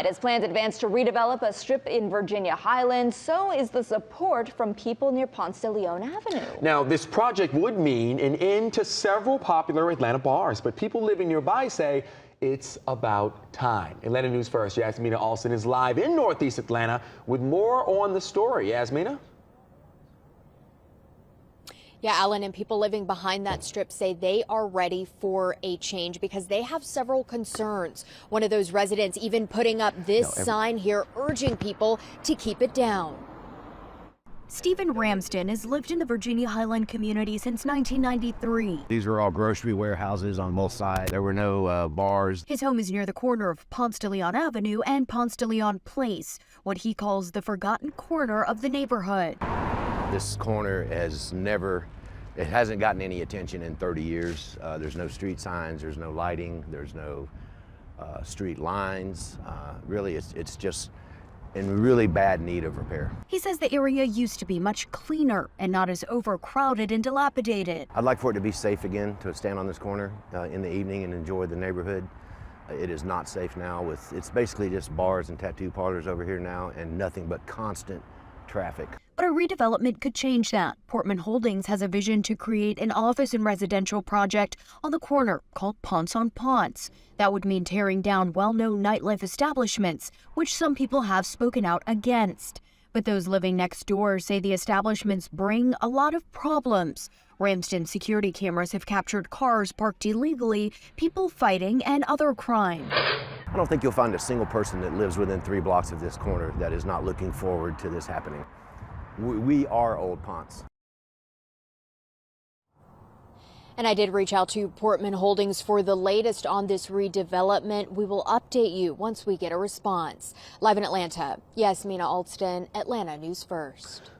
As plans advance to redevelop a strip in Virginia-Highland, so is the support from people near Ponce de Leon Avenue. Now, this project would mean an end to several popular Atlanta bars, but people living nearby say it's about time. Atlanta News First, Yasmina Alston is live in Northeast Atlanta with more on the story. Yasmina? Yeah, Alan, and people living behind that strip say they are ready for a change because they have several concerns. One of those residents even putting up this sign here urging people to keep it down. Stephen Ramsden has lived in the Virginia-Highland community since 1993. These were all grocery warehouses on both sides. There were no bars. His home is near the corner of Ponce de Leon Avenue and Ponce de Leon Place, what he calls the forgotten corner of the neighborhood. This corner it hasn't gotten any attention in 30 years. There's no street signs, there's no lighting, there's no street lines. Really, it's just in really bad need of repair. He says the area used to be much cleaner and not as overcrowded and dilapidated. I'd like for it to be safe again, to stand on this corner in the evening and enjoy the neighborhood. It is not safe now. It's basically just bars and tattoo parlors over here now and nothing but constant traffic. But a redevelopment could change that. Portman Holdings has a vision to create an office and residential project on the corner called Ponce on Ponce. That would mean tearing down well-known nightlife establishments, which some people have spoken out against. But those living next door say the establishments bring a lot of problems. Ramsden security cameras have captured cars parked illegally, people fighting, and other crime. I don't think you'll find a single person that lives within 3 blocks of this corner that is not looking forward to this happening. We are Old Ponce. And I did reach out to Portman Holdings for the latest on this redevelopment. We will update you once we get a response. Live in Atlanta, Yasmina Alston, Atlanta News First.